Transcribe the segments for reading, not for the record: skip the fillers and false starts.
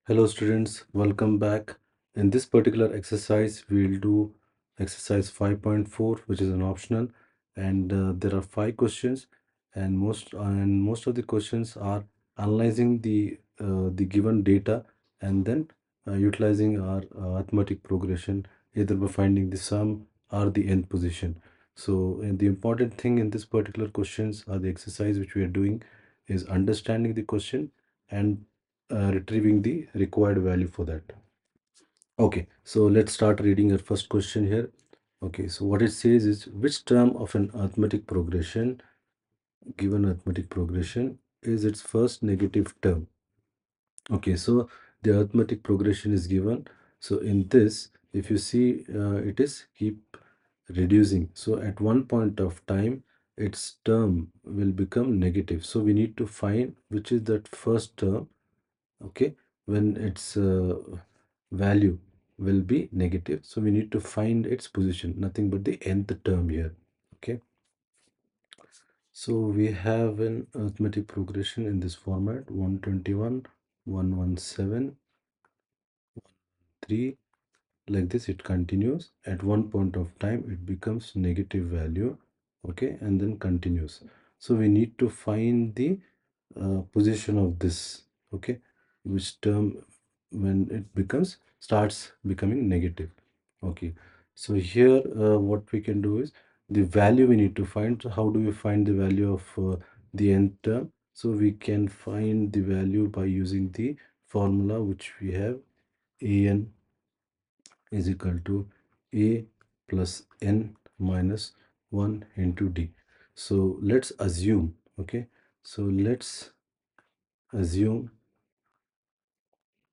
Hello students, welcome back. In this particular exercise, we'll do exercise 5.4, which is an optional, and there are 5 questions, and most of the questions are analyzing the given data and then utilizing our arithmetic progression, either by finding the sum or the end position. So, and the important thing in this particular questions are the exercise which we are doing is understanding the question and retrieving the required value for that. Okay, so let's start reading our first question here. Okay, so what it says is which term of an arithmetic progression, given arithmetic progression, is its first negative term? Okay, so the arithmetic progression is given. So in this, if you see, it is keep reducing. So at one point of time, its term will become negative. So we need to find which is that first term, okay, when its value will be negative. So we need to find its position, nothing but the nth term here. Okay, so we have an arithmetic progression in this format: 121, 117, 3. Like this it continues. At one point of time it becomes negative value, okay, and then continues. So we need to find the position of this, okay, which term when it becomes starts becoming negative. Okay, so here what we can do is the value we need to find. So how do we find the value of the nth term? So we can find the value by using the formula which we have: an is equal to a plus n minus 1 into d. So let's assume, okay, so let's assume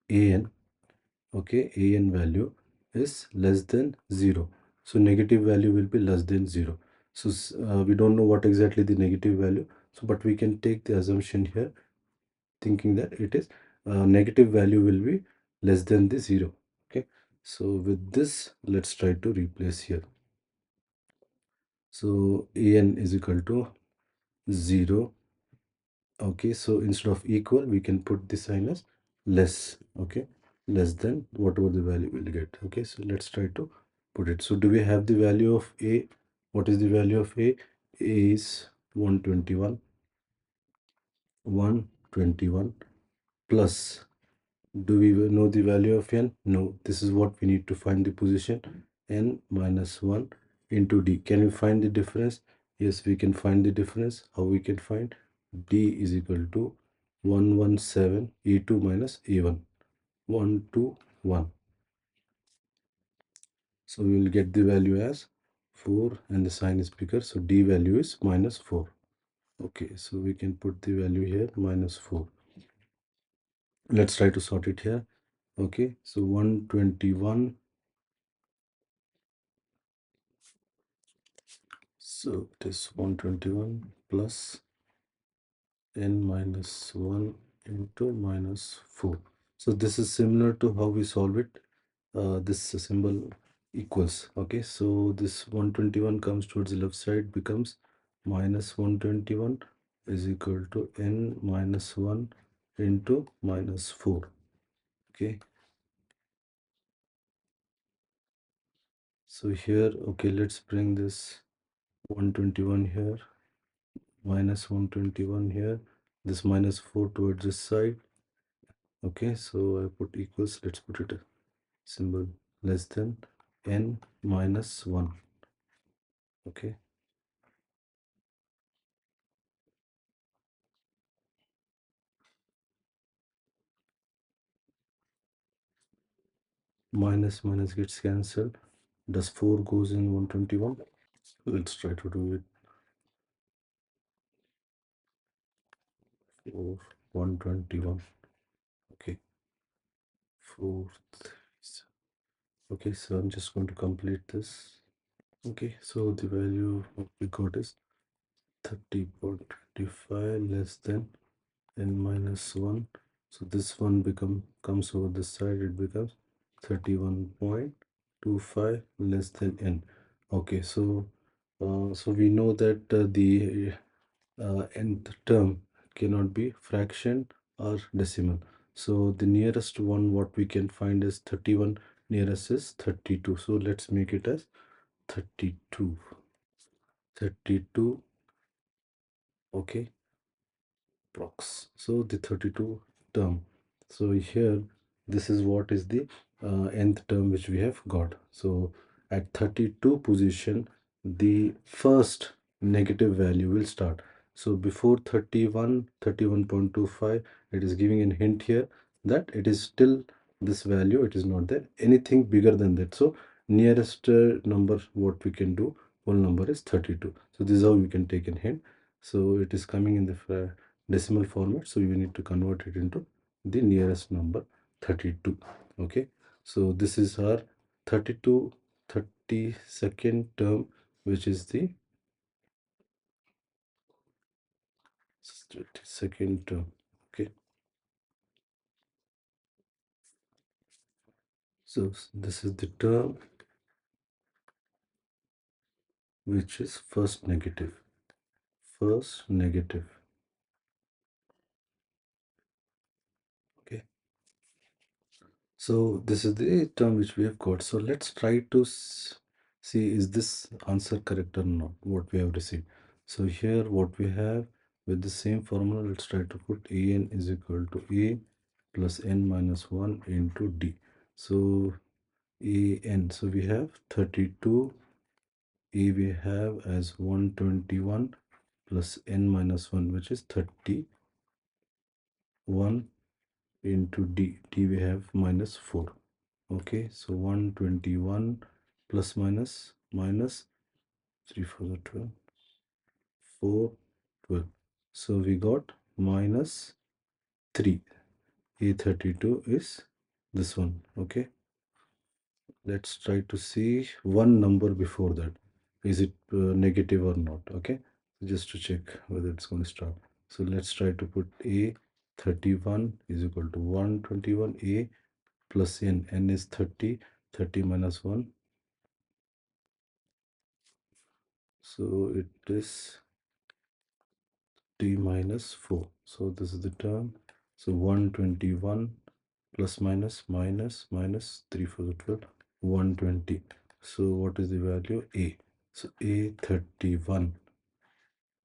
an, okay, an value is less than 0. So negative value will be less than 0. So we don't know what exactly the negative value, so but we can take the assumption here thinking that it is negative value will be less than the 0. Okay, so with this let's try to replace here. So an is equal to 0. Okay, so instead of equal we can put the sign as less. Okay, less than whatever the value we'll get. Okay, so let's try to put it. So do we have the value of a? What is the value of a? A is 121. 121 plus, do we know the value of n? No. This is what we need to find the position: n minus 1 into d. Can we find the difference? Yes, we can find the difference. How we can find? D is equal to 117 e2 minus e1. 1 to 1. So we will get the value as 4 and the sign is bigger. So d value is minus 4. Okay, so we can put the value here minus 4. Let's try to sort it here. Okay, so 121. So it is 121 plus n minus 1 into minus 4. So this is similar to how we solve it. This symbol equals. Okay, so this 121 comes towards the left side, becomes minus 121 is equal to n minus 1 into minus 4. Okay, so here, okay, let's bring this 121 here, minus 121 here, this minus 4 towards this side. Okay, so I put equals, let's put it a symbol less than n minus 1. Okay, minus minus gets cancelled. Does 4 goes in 121? Let's try to do it. 4 121. Okay, 4 okay, so I'm just going to complete this. Okay, so the value of we got is 30.25 less than n minus 1. So this one comes over this side, it becomes 31.25 less than n. Okay, so so we know that the nth term cannot be fraction or decimal. So the nearest one what we can find is 31, nearest is 32. So let's make it as 32. 32, okay, prox. So the 32 term. So here, this is what is the nth term which we have got. So at 32 position, the first negative value will start. So before 31, 31.25, it is giving a hint here that it is still this value, it is not there. Anything bigger than that. So nearest number what we can do, whole number is 32. So this is how we can take a hint. So it is coming in the decimal format, so you need to convert it into the nearest number, 32. Okay, so this is our 32 32nd term, which is the 32nd term. Okay, so this is the term which is first negative. First negative. Okay, so this is the term which we have got. So let's try to see is this answer correct or not, what we have received. So here what we have, with the same formula, let's try to put an is equal to a plus n minus 1 into d. So an, so we have 32, a we have as 121 plus n minus 1, which is 31 into d we have minus 4. Okay, so 121 plus minus 3 for the 12, 4, 12. So we got minus 3. A32 is this one. Okay, let's try to see one number before that. Is it negative or not? Okay, just to check whether it's going to start. So let's try to put A31 is equal to 121, A plus n is 30, 30 minus 1. So it is t minus 4. So this is the term. So 121 plus minus 3 for the 12, 120. So what is the value? A. So A31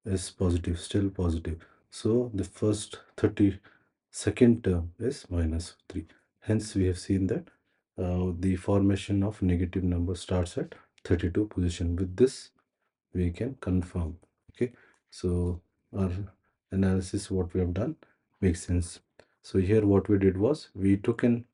is positive, still positive. So the first 32nd term is minus 3. Hence we have seen that the formation of negative number starts at 32 position. With this we can confirm. Okay, so our analysis what we have done makes sense. So here what we did was we took an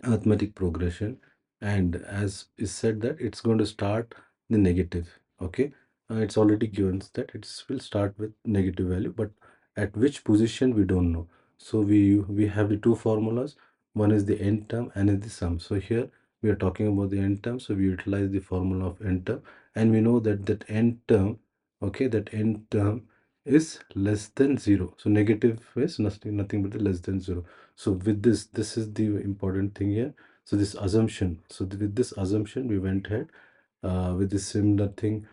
arithmetic progression, and as is said that it's going to start the negative. Okay, it's already given that it will start with negative value, but at which position we don't know. So we have the two formulas. One is the end term and is the sum. So here we are talking about the end term, so we utilize the formula of end term, and we know that that end term, okay, that end term is less than 0. So negative is nothing but the less than 0. So with this is the important thing here. So this assumption, so with this assumption we went ahead with the similar thing,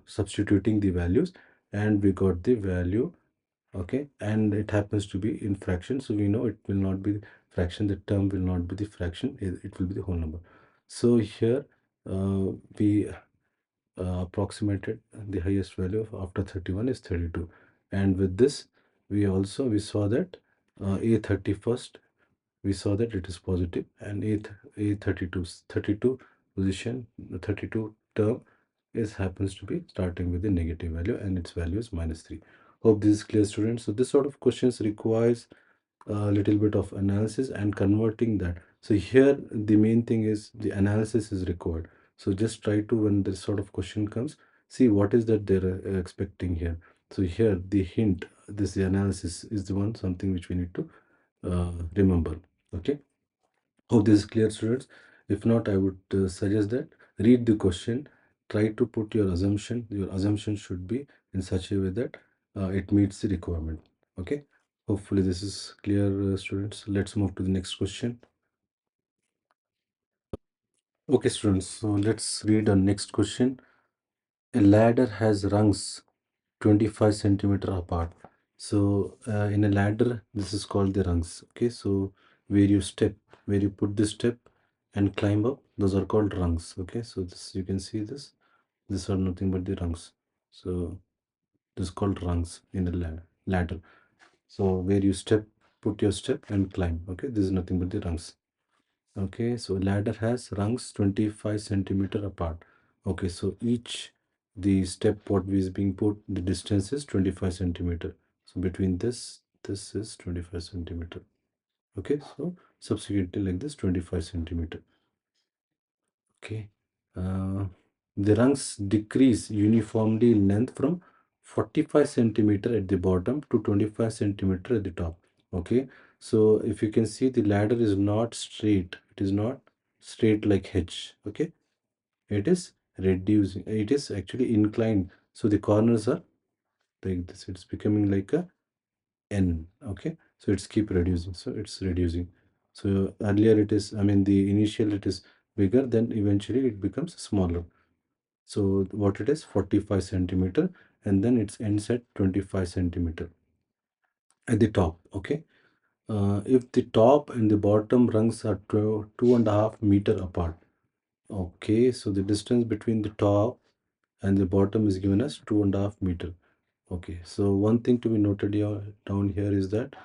substituting the values, and we got the value. Okay, and it happens to be in fraction, so we know it will not be fraction, the term will not be the fraction, it will be the whole number. So here we approximated the highest value of after 31 is 32, and with this we saw that A31st, we saw that it is positive, and A32 position, the 32 term is happens to be starting with a negative value, and its value is minus 3. Hope this is clear, students. So this sort of questions requires a little bit of analysis and converting that. So here the main thing is the analysis is required. So just try to, when this sort of question comes, see what is that they're expecting here. So here the hint, this the analysis is the one, something which we need to remember. Okay, hope this is clear, students. If not, I would suggest that read the question, try to put your assumption. Your assumption should be in such a way that it meets the requirement. Okay, hopefully this is clear, students. Let's move to the next question. Okay, students, so let's read our next question. A ladder has rungs 25 centimeter apart. So in a ladder, this is called the rungs. Okay, so where you step, where you put the step and climb up, those are called rungs. Okay, so this, you can see this. These are nothing but the rungs. So this is called rungs in a ladder. So where you step, put your step and climb. Okay, this is nothing but the rungs. Okay, so ladder has rungs 25 centimeter apart. Okay, so each the step what is being put, the distance is 25 centimeter. So between this is 25 centimeter. Okay, so subsequently like this 25 centimeter. Okay, uh, the rungs decrease uniformly in length from 45 centimeter at the bottom to 25 centimeter at the top. Okay, so if you can see, the ladder is not straight. It is not straight like H. Okay, it is reducing. It is actually inclined. So the corners are like this. It's becoming like a N. Okay, so it's keep reducing. So it's reducing. So earlier it is, I mean, the initial it is bigger, then eventually it becomes smaller. So what it is, 45 centimeter, and then it ends at 25 centimeter at the top. Okay, if the top and the bottom rungs are 2.5 meter apart. Okay, so the distance between the top and the bottom is given as 2.5 meter. Okay, so one thing to be noted here, down here, is that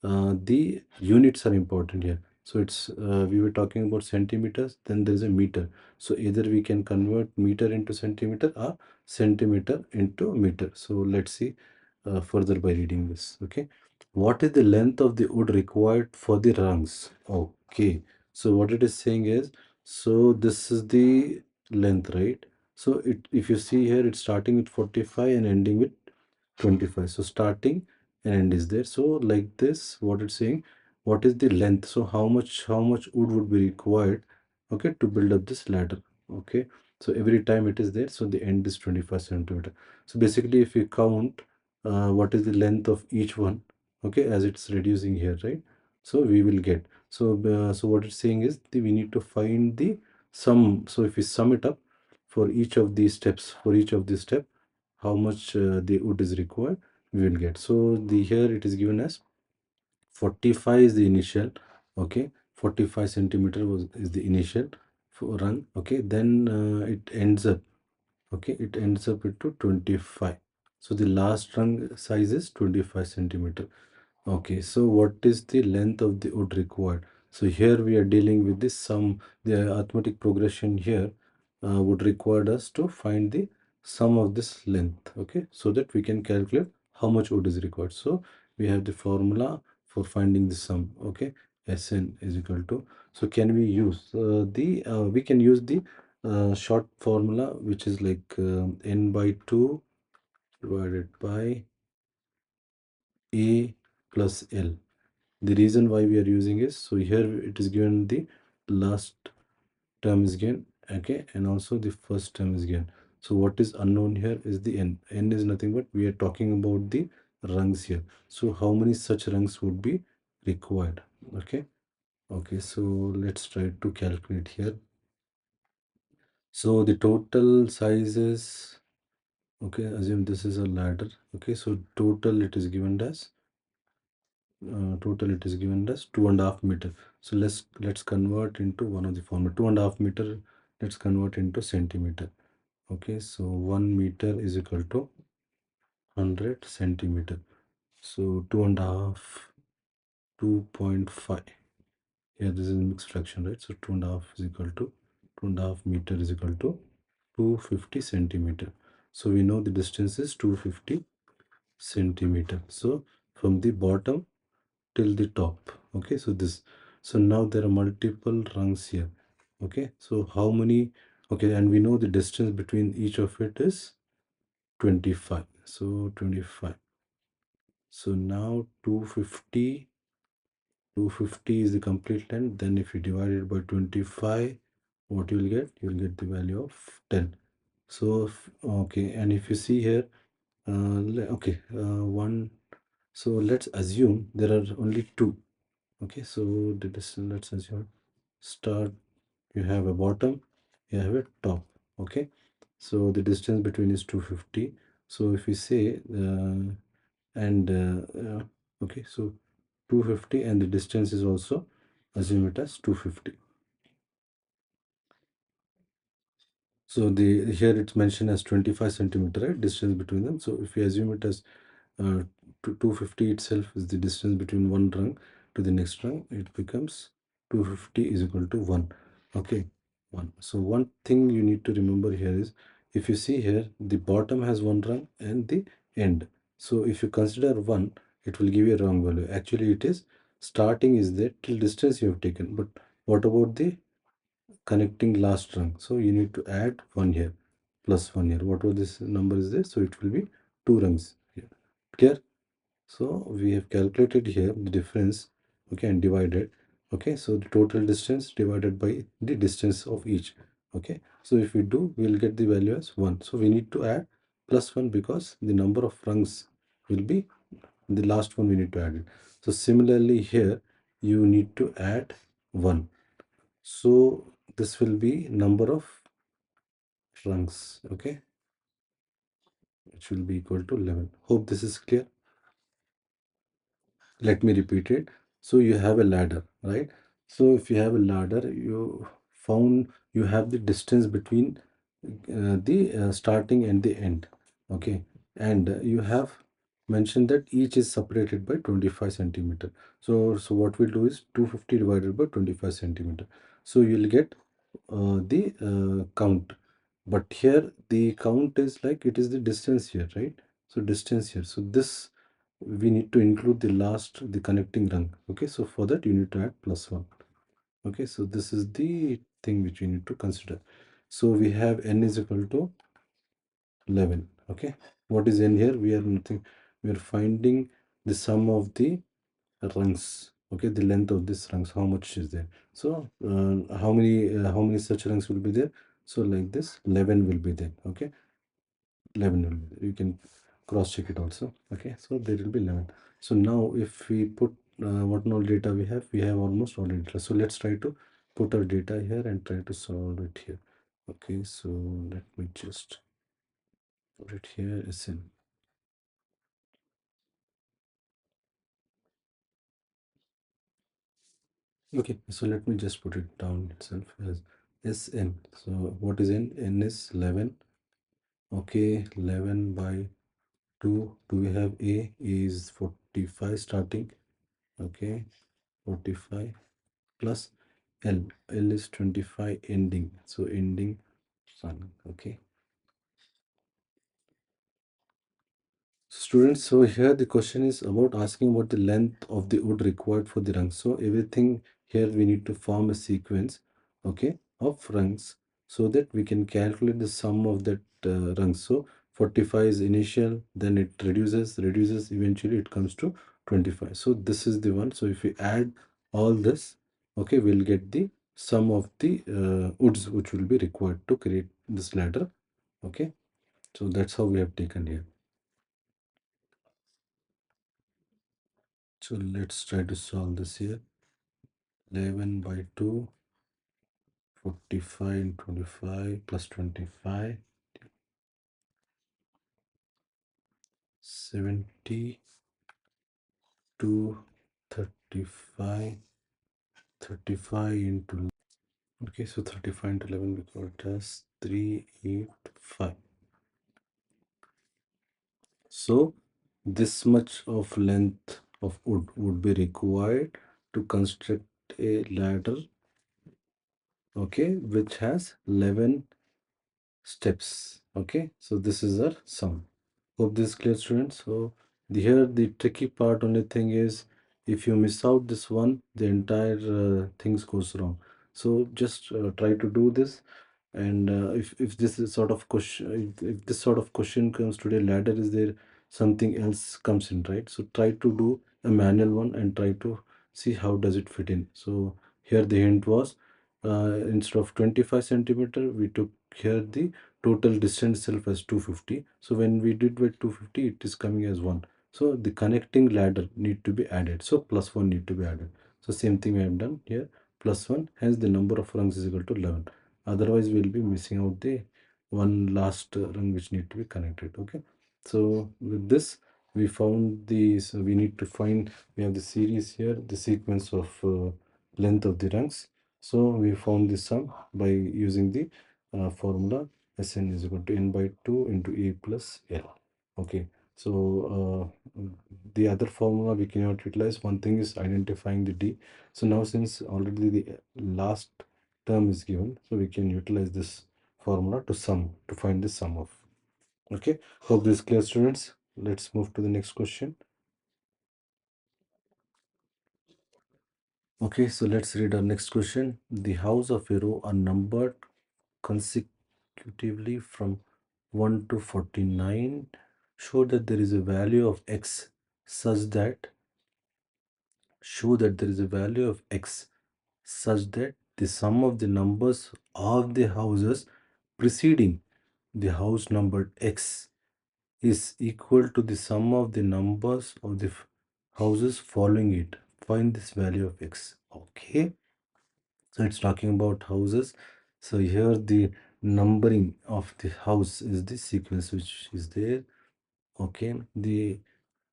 the units are important here. So it's we were talking about centimeters, then there's a meter. So either we can convert meter into centimeter or centimeter into meter. So let's see further by reading this. Okay, what is the length of the wood required for the rungs? Okay, so what it is saying is, so this is the length, right? So it, if you see here, it's starting with 45 and ending with 25. So starting and end is there. So like this, what it's saying, what is the length? So how much wood would be required, okay, to build up this ladder? Okay, so every time it is there, so the end is 25 centimeter. So basically, if you count what is the length of each one, okay, as it's reducing here, right? So we will get, so what it's saying is we need to find the sum. So if we sum it up for each of these steps, for each of these step, how much the wood is required, we will get. So the here it is given as 45 is the initial. Okay, 45 centimeter was is the initial for run. Okay, then it ends up, okay, it ends up into 25. So the last rung size is 25 centimeter. Okay, so what is the length of the wood required? So here we are dealing with this sum. The arithmetic progression here would require us to find the sum of this length, okay, so that we can calculate how much wood is required. So we have the formula for finding the sum, okay, Sn is equal to, so can we use we can use the short formula, which is like n by 2 divided by a plus L. The reason why we are using is, so here it is given the last term is given, okay, and also the first term is given. So what is unknown here is the n. N is nothing but we are talking about the rungs here. So how many such rungs would be required? Okay, okay, so let's try to calculate here. So the total size is, okay, assume this is a ladder. Okay, so total it is given as total it is given as 2.5 meter. So let's convert into one of the formula. 2.5 meter, let's convert into centimeter. Okay, so 1 meter is equal to 100 centimeter. So 2.5, 2.5. Here this is mixed fraction, right? So 2.5 is equal to 2.5 meter is equal to 250 centimeter. So we know the distance is 250 centimeter. So from the bottom till the top, okay, so this, so now there are multiple rungs here. Okay, so how many, okay, and we know the distance between each of it is 25. So 25, so now 250 is the complete length. Then if you divide it by 25, what you will get, you will get the value of 10. So okay, and if you see here, okay, one, so let's assume there are only two. Okay, so the distance, let's assume, start, you have a bottom, you have a top. Okay, so the distance between is 250. So if we say and okay, so 250, and the distance is also assume it as 250. So the here it's mentioned as 25 centimeter, right, distance between them. So if we assume it as 250 itself is the distance between one rung to the next rung, it becomes 250 is equal to 1. Okay, 1. So one thing you need to remember here is, if you see here, the bottom has one rung and the end. So if you consider 1, it will give you a wrong value. Actually, it is starting is there till distance you have taken. But what about the connecting last rung? So you need to add 1 here plus 1 here. Whatever this number is there, so it will be 2 rungs here. Clear? So we have calculated here the difference, okay, and divided. Okay, so the total distance divided by the distance of each. Okay, so if we do, we will get the value as 1. So we need to add plus 1 because the number of rungs will be the last one we need to add it. So similarly here, you need to add 1. So this will be number of rungs, okay, which will be equal to 11. Hope this is clear. Let me repeat it. So you have a ladder, right? So if you have a ladder, you found you have the distance between the starting and the end, okay, and you have mentioned that each is separated by 25 centimeter. So what we'll do is 250 divided by 25 centimeter. So you'll get the count, but here the count is like it is the distance here, right? So distance here, so this we need to include the last, the connecting rung. Okay, so for that you need to add plus 1. Okay, so this is the thing which we need to consider. So we have n is equal to 11. Okay, what is n here? We are nothing, we are finding the sum of the rungs. Okay, the length of this rungs, how much is there. So how many such rungs will be there? So like this 11 will be there. Okay, 11 will be there. You can cross check it also. Okay, so there will be 11. So now if we put what all data we have almost all data. So let's try to put our data here and try to solve it here. Okay, so let me just put it here as in. Okay, so let me just put it down itself as Sn. So what is n? N is 11. Okay, 11 by 2. Do we have A? A is 45 starting. Okay, 45 plus L. L is 25 ending. So ending sun. Okay. Students, so here the question is about asking about the length of the wood required for the rungs. So everything here we need to form a sequence, okay, of rungs so that we can calculate the sum of that rungs. So 45 is initial, then it reduces, eventually it comes to 25. So this is the one. So if we add all this, okay, we'll get the sum of the woods which will be required to create this ladder. Okay, so that's how we have taken here. So let's try to solve this here. 11 by 2, 45 and 25 plus 25, 70 to 35, 35 into, okay, so 35 into 11 we got as 385. So this much of length of wood would be required to construct a ladder, okay, which has 11 steps. Okay, so this is our sum. Hope this is clear, students. So here the tricky part only thing is, if you miss out this one, the entire things goes wrong. So just try to do this, and if this is sort of question, if this sort of question comes today, ladder is there, something else comes in, right? So try to do a manual one and try to see how does it fit in. So here the hint was, instead of 25 centimeter, we took here the total distance itself as 250. So when we did with 250, it is coming as 1. So the connecting ladder need to be added. So plus 1 need to be added. So same thing I have done here, plus 1. Hence the number of rungs is equal to 11. Otherwise we'll be missing out the one last rung which need to be connected. Okay, so with this we found the, so we need to find, we have the series here, the sequence of length of the ranks. So we found the sum by using the formula Sn is equal to n by 2 into a plus l. Okay, so the other formula we cannot utilize. One thing is identifying the d. So now since already the last term is given, so we can utilize this formula to sum, to find the sum of. Okay, hope this is clear, students. Let's move to the next question. Okay, so let's read our next question. The house of a row are numbered consecutively from 1 to 49. Show that there is a value of x such that the sum of the numbers of the houses preceding the house numbered x is equal to the sum of the numbers of the houses following it. Find this value of x. Okay, so it's talking about houses. So here the numbering of the house is the sequence which is there. Okay, the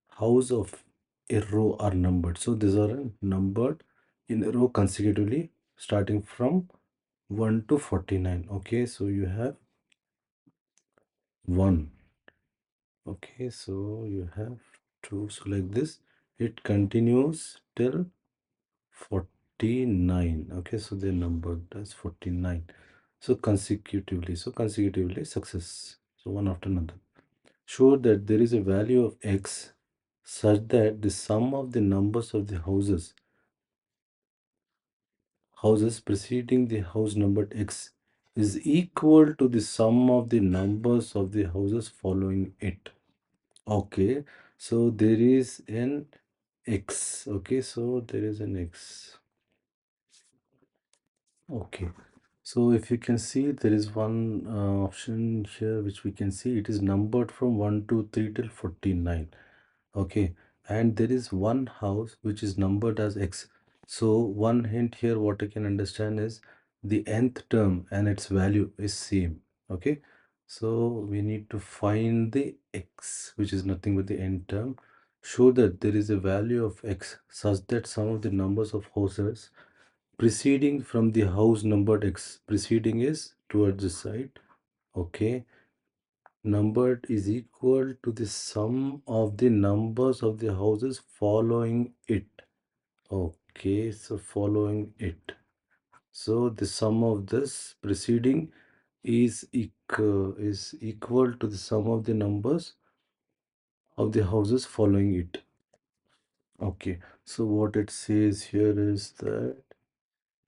house of a row are numbered, so these are numbered in a row consecutively starting from 1 to 49. Okay, so you have 1. Okay, so you have 2. So like this it continues till 49. Okay, so they're numbered as 49. So consecutively success. So one after another. Show that there is a value of x such that the sum of the numbers of the houses preceding the house numbered x is equal to the sum of the numbers of the houses following it. Okay, so there is an x. Okay, so there is an x. Okay, so if you can see, there is one option here which we can see it is numbered from 1 to 3 till 49. Okay, and there is one house which is numbered as x. So one hint here, what I can understand is the nth term and its value is same. Okay, so we need to find the x, which is nothing but the nth term. Show that there is a value of x such that some of the numbers of houses preceding from the house numbered x, preceding is towards the side. Okay, numbered is equal to the sum of the numbers of the houses following it. Okay, so following it, so the sum of this preceding is equal to the sum of the numbers of the houses following it. Okay, so what it says here is that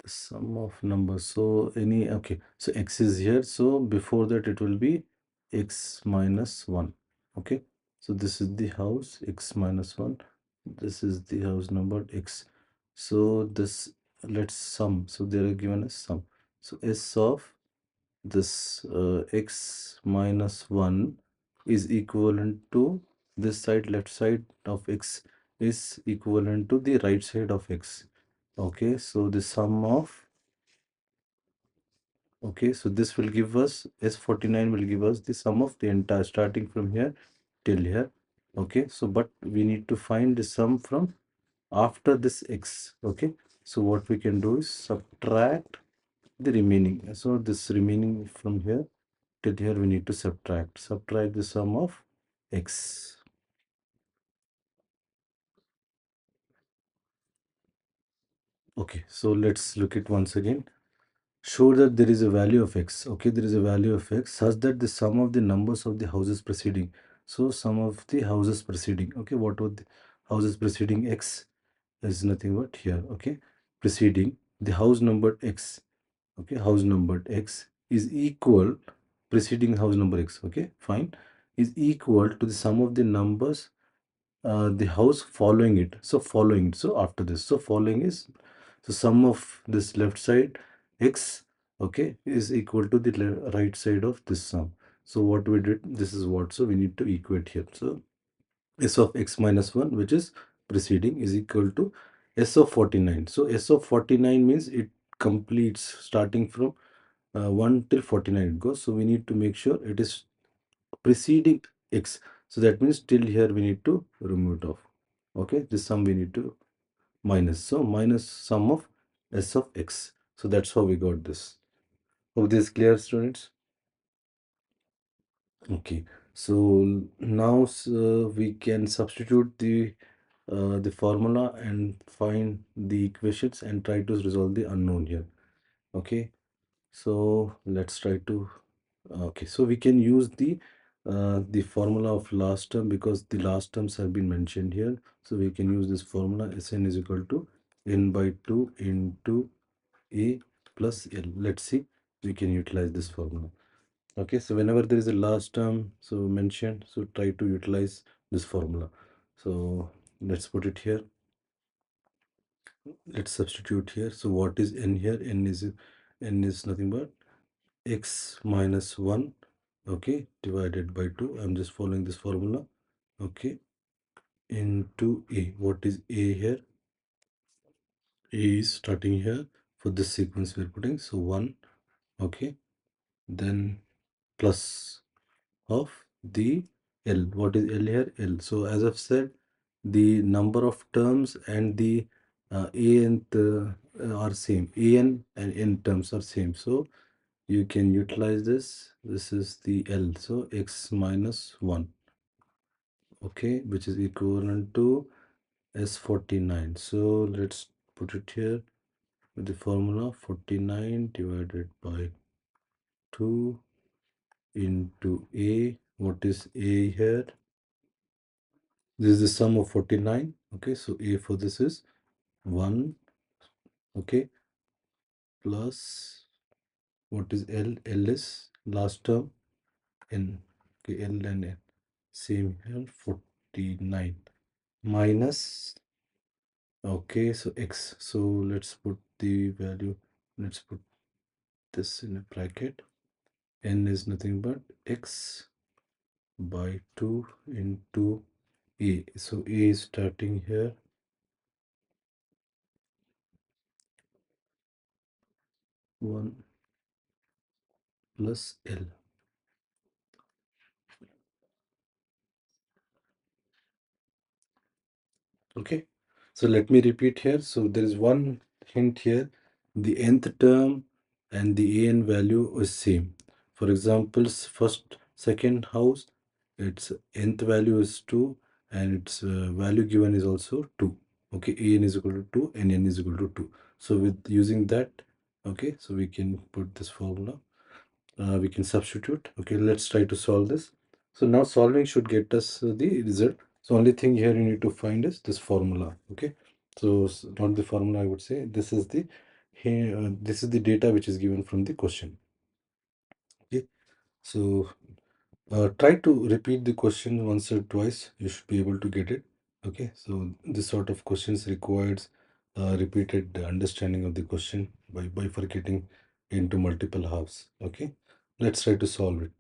the sum of numbers, so any, okay, so x is here, so before that it will be x minus 1. Okay, so this is the house x minus 1, this is the house number x. So this, let's sum, so they are given as sum. So s of this x minus 1 is equivalent to this side, left side of x is equivalent to the right side of x. Okay, so the sum of, okay, so this will give us S49 will give us the sum of the entire starting from here till here. Okay, so but we need to find the sum from after this x. Okay, so what we can do is subtract the remaining. So this remaining from here till here we need to subtract the sum of x. Okay, so let's look at once again. Show that there is a value of x. Okay, there is a value of x such that the sum of the numbers of the houses preceding. So sum of the houses preceding. Okay, what would the houses preceding x is nothing but here. Okay, preceding the house numbered x. Okay, house numbered x is equal, preceding house number x. Okay, fine, is equal to the sum of the numbers the house following it. So following it, so after this, so following is, so sum of this left side x, okay, is equal to the right side of this sum. So what we did, this is what, so we need to equate here. So s of x minus 1, which is preceding, is equal to s of 49. So s of 49 means it completes starting from 1 till 49 it goes. So we need to make sure it is preceding x. So that means till here we need to remove it off. Okay, this sum we need to minus. So minus sum of s of x. So that's how we got this. Hope this is clear, students. Okay, so now we can substitute the formula and find the equations and try to resolve the unknown here. Okay, so let's try to okay, so we can use the formula of last term because the last terms have been mentioned here. So we can use this formula Sn is equal to n by 2 into a plus l. Let's see, we can utilize this formula. Okay, so whenever there is a last term so mentioned, so try to utilize this formula. So let's put it here. Let's substitute here. So what is n here? N is nothing but x minus 1, okay, divided by 2. I'm just following this formula, okay, into a. What is a here? A is starting here for this sequence we're putting, so 1, okay, then plus of the L. What is L here? L. So as I've said, the number of terms and the A and are same. A n and n terms are same. So you can utilize this. This is the L. So x minus 1. Okay, which is equivalent to S49. So let's put it here with the formula 49 divided by 2 into A. What is A here? This is the sum of 49. Okay, so A for this is 1. Okay, plus what is L? L is last term N. Okay, L and N. Same here, 49. Minus, okay, so X. So let's put the value, let's put this in a bracket. N is nothing but X by 2 into A. So A is starting here 1 plus L. Okay, so let me repeat here. So there is one hint here. The nth term and the an value is same. For example, first, second house, its nth value is 2 and its value given is also 2. Okay, an is equal to 2 and n is equal to 2. So with using that, okay, so we can put this formula. We can substitute. Okay, let's try to solve this. So now solving should get us the result. So only thing here you need to find is this formula. Okay, so not the formula, I would say this is the here this is the data which is given from the question. Okay, so try to repeat the question once or twice. You should be able to get it. Okay, so this sort of questions requires repeated understanding of the question by bifurcating into multiple halves. Okay, let's try to solve it.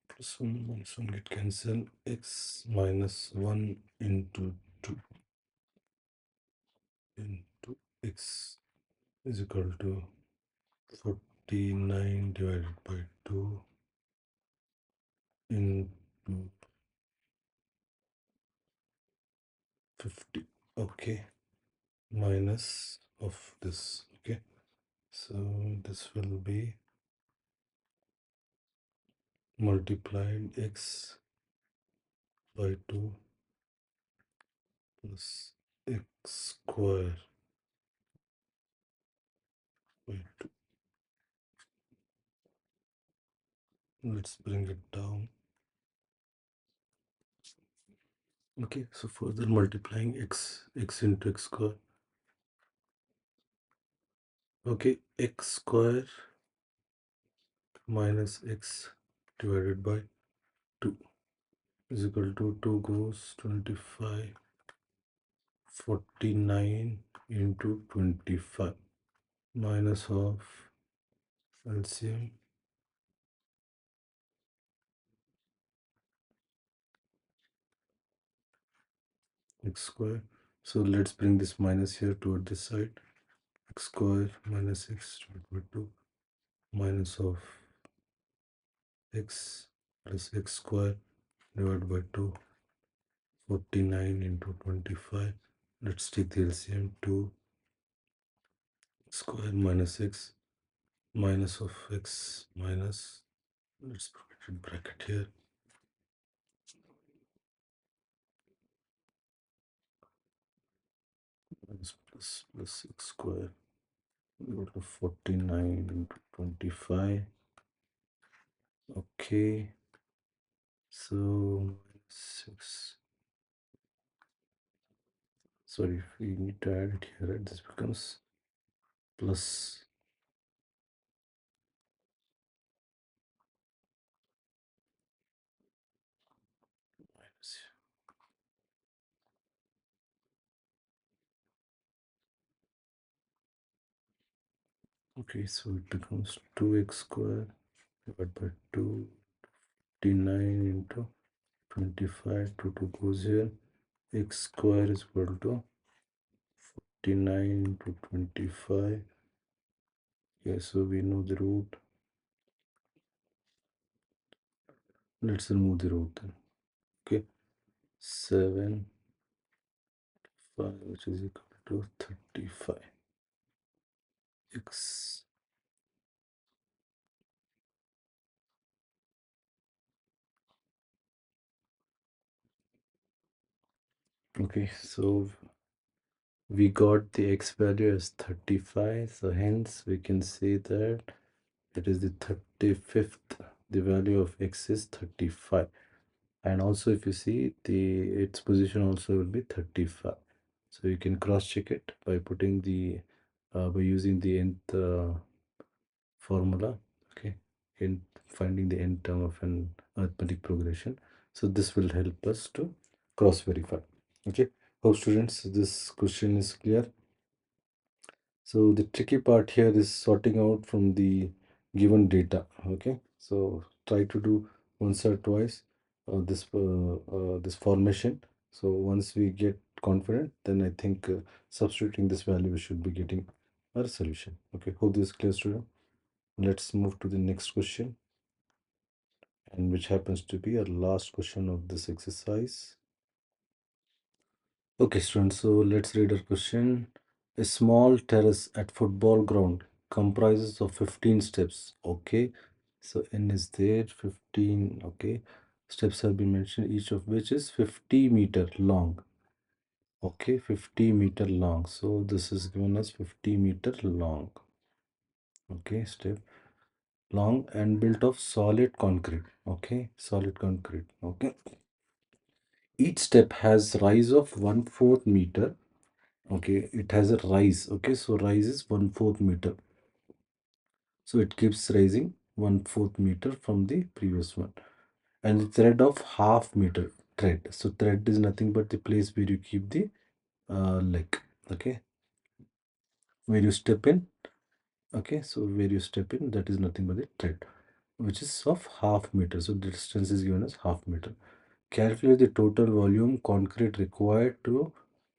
Plus 1 minus 1 get cancelled. X minus 1 into 2 into x is equal to 49 divided by 2 into 50. Okay, minus of this. Okay, so this will be multiplied x by 2 plus x square by 2. Let's bring it down. Okay, so further multiplying x into x square. Okay, x square minus x divided by 2 is equal to 2 goes 25, 49 into 25 minus of LCM x square. So let's bring this minus here toward this side. X square minus x divided by 2 minus of x plus x square divided by 2, 49 into 25. Let's take the LCM. 2 square minus x minus of x minus, let's put it in bracket here, minus plus x square equal to 49 into 25. Okay, so minus 6, sorry, we need to add it here, right? This becomes plus minus. Okay, so it becomes 2x square divided by 2, 59 into 25, 2 goes here, x square is equal to 49 into 25. Okay, so we know the root. Let's remove the root then. Okay, 7, 5, which is equal to 35. X. Okay, so we got the x value as 35. So hence we can say that it is the 35th. The value of x is 35. And also if you see its position also will be 35. So you can cross check it by putting the by using the nth formula, okay, in finding the nth term of an arithmetic progression. So this will help us to cross verify. Okay, hope students this question is clear. So the tricky part here is sorting out from the given data. Okay, so try to do once or twice this formation. So once we get confident, then I think substituting this value we should be getting our solution. Okay, hope this is clear, student. Let's move to the next question, and which happens to be our last question of this exercise. Okay, students, so let's read our question. A small terrace at football ground comprises of 15 steps. Okay, so n is there, 15. Okay, steps have been mentioned, each of which is 50-meter long. Okay, 50-meter long. So this is given as 50-meter long. Okay, step long and built of solid concrete. Okay, solid concrete. Okay, each step has rise of 1/4 meter. Okay, it has a rise. Okay, so rise is 1/4 meter. So it keeps rising 1/4 meter from the previous one. And the thread of 1/2 meter thread. So thread is nothing but the place where you keep the leg. Okay, where you step in. Okay, so where you step in, that is nothing but the thread, which is of 1/2 meter. So the distance is given as 1/2 meter. Calculate the total volume concrete required to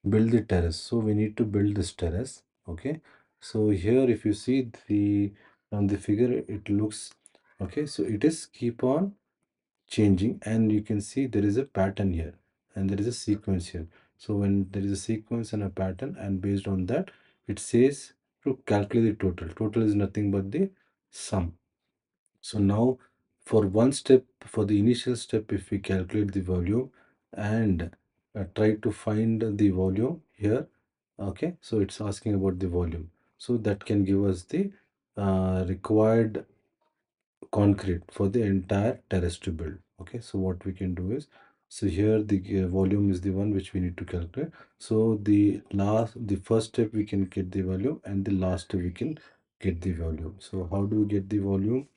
build the terrace. So we need to build this terrace. Okay, so here if you see the on the figure, it looks okay, so it is keep on changing, and you can see there is a pattern here and there is a sequence here. So when there is a sequence and a pattern, and based on that it says to calculate the total is nothing but the sum. So now for one step, for the initial step, if we calculate the volume and try to find the volume here, okay, so it's asking about the volume. So that can give us the required concrete for the entire terrace to build. Okay, so what we can do is, so here the volume is the one which we need to calculate. So the first step we can get the volume, and the last step we can get the volume. So how do we get the volume?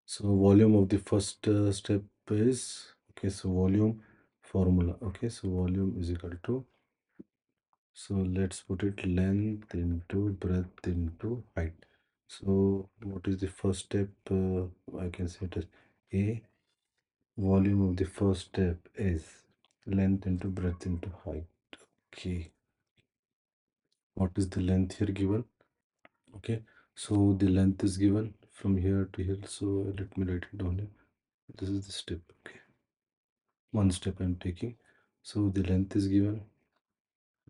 So volume of the first step is, okay, so volume formula. Okay, so volume is equal to, so let's put it length into breadth into height. So what is the first step? I can say it as A. Volume of the first step is length into breadth into height. Okay, what is the length here given? Okay, so the length is given from here to here. So let me write it down here. This is the step. Okay, one step I'm taking. So the length is given.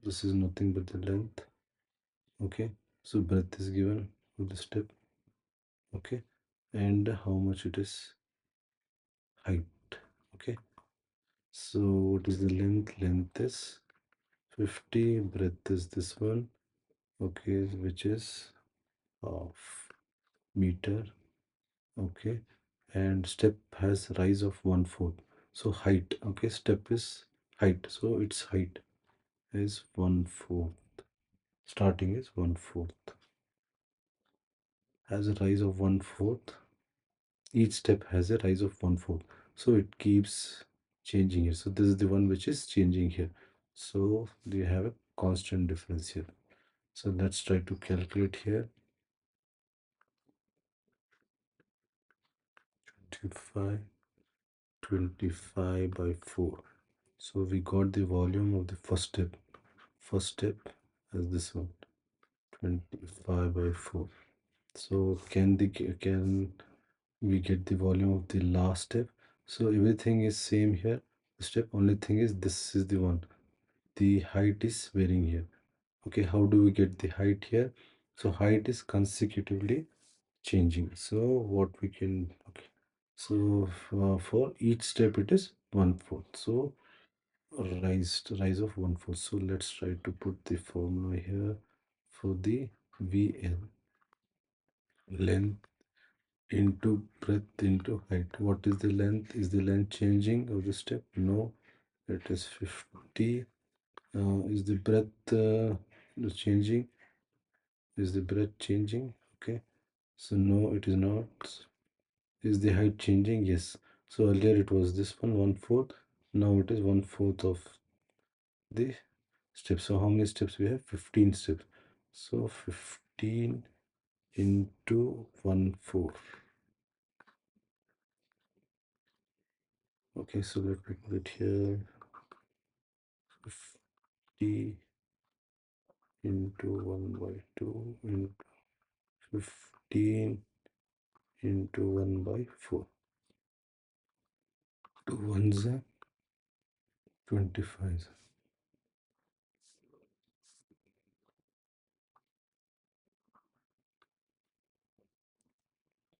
This is nothing but the length. Okay, so breadth is given for the step. Okay, and how much it is height. Okay, so what is the length? Length is 50, breadth is this one. Okay, which is half meter. Okay, and step has rise of 1/4. So height. Okay, step is height, so its height is 1/4. Starting is 1/4. Has a rise of 1/4. Each step has a rise of 1/4, so it keeps changing here. So this is the one which is changing here. So they have a constant difference here. So let's try to calculate here. 25 25 by 4. So we got the volume of the first step. First step is this one, 25 by 4. So can we get the volume of the last step? So everything is same here. The step, only thing is this is the one. The height is varying here. Okay, how do we get the height here? So height is consecutively changing. So what we can, okay, so for each step it is 1/4. So rise of 1/4. So let's try to put the formula here for the VL, length into breadth into height. What is the length? Is the length changing of the step? No, it is 50. Is the breadth changing? Is the breadth changing? Okay, so no, it is not. Is the height changing? Yes. So earlier it was this one, 1/4. Now it is 1/4 of the steps. So how many steps we have? 15 steps. So 15 into 1/4. Okay, so let me put it here. 50 into 1/2 into 15 into 1/4. 2 ones are 25.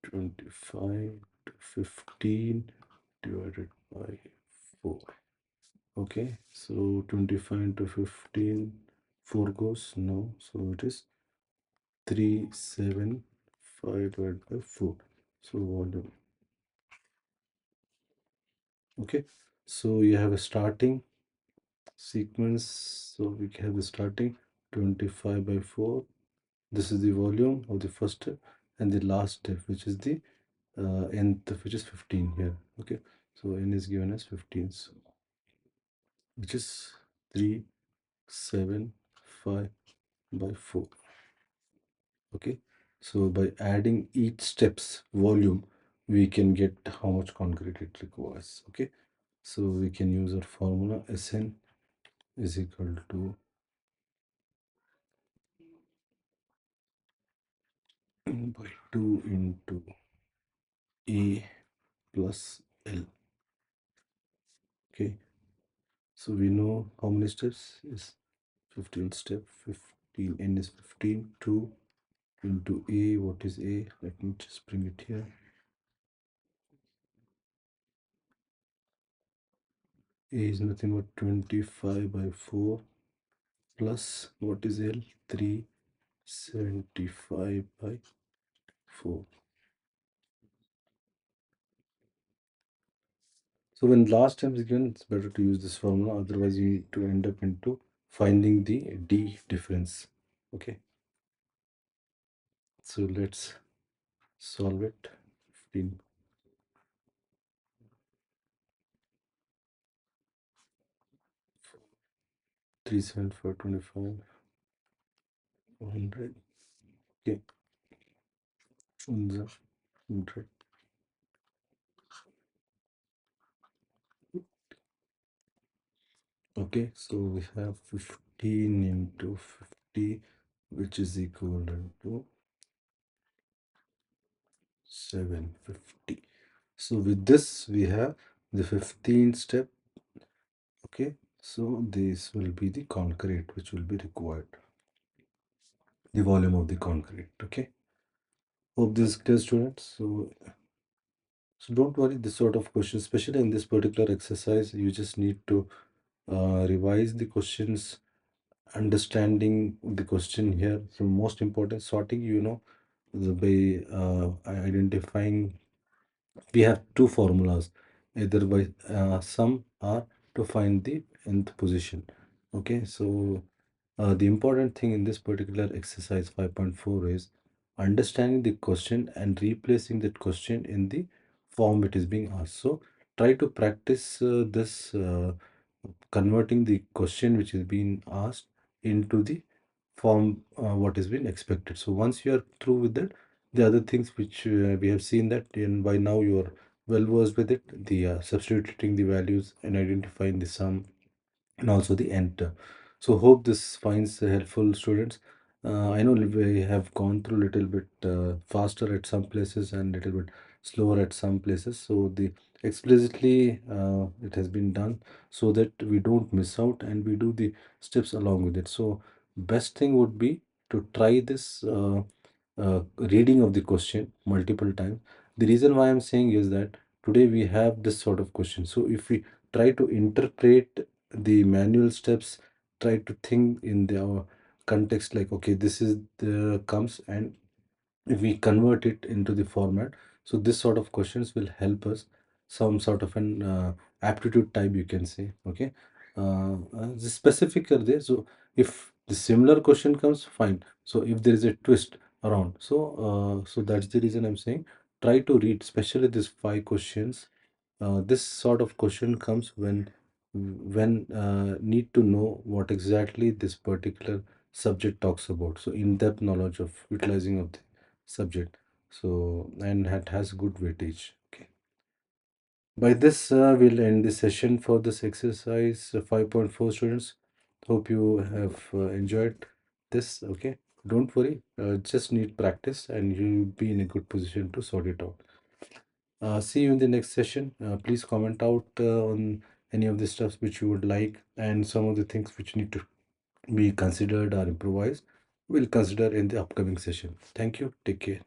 25 to 15 divided by 4. Okay, so 25 into 15, 4 goes, no, so it is 375 divided by 4. So volume. Okay, so you have a starting sequence. So we have the starting 25 by 4. This is the volume of the first step, and the last step, which is the nth, which is 15 here. Okay, so n is given as 15, so, which is 375 by 4. Okay, so by adding each step's volume, we can get how much concrete it requires. Okay, so we can use our formula. Sn is equal to n by 2 into A plus L. Okay, so we know how many steps is 15 step. 15, n is 15. 2 into A. What is A? Let me just bring it here. A is nothing but 25 by 4 plus what is L? 375 by 4. So when last time is given, it's better to use this formula. Otherwise, you need to end up into finding the D difference. Okay. So let's solve it. 15. 375, 25, 100. Okay. 100. Okay, so we have 15 into 50, which is equivalent to 750. So with this, we have the 15th step. Okay, so this will be the concrete which will be required, the volume of the concrete. Okay, hope this is clear, students. So don't worry, this sort of questions, especially in this particular exercise, you just need to revise the questions, understanding the question here. So most important, sorting, the by identifying, we have two formulas, either by sum or to find the nth position. Okay, so the important thing in this particular exercise 5.4 is understanding the question and replacing that question in the form it is being asked. So try to practice this converting the question which is being asked into the form what is being expected. So once you are through with that, the other things which we have seen that, and by now you are well versed with it, the substituting the values and identifying the sum and also the enter. So hope this finds helpful, students. I know we have gone through a little bit faster at some places and little bit slower at some places. So the explicitly it has been done so that we don't miss out and we do the steps along with it. So best thing would be to try this reading of the question multiple times. The reason why I'm saying is that today we have this sort of question. So if we try to interpret the manual steps, try to think in the context, like okay, this is the comes, and if we convert it into the format, so this sort of questions will help us some sort of an aptitude type, you can say. Okay, the specific are there. So if the similar question comes, fine. So if there is a twist around, so that's the reason I'm saying try to read, especially these five questions. This sort of question comes when need to know what exactly this particular subject talks about. So in-depth knowledge of utilizing of the subject. So and it has good weightage. Okay. By this, we'll end the session for this exercise 5.4, students. Hope you have enjoyed this. Okay. Don't worry. Just need practice and you'll be in a good position to sort it out. See you in the next session. Please comment out on any of the stuff which you would like and some of the things which need to be considered or improvised. We'll consider in the upcoming session. Thank you. Take care.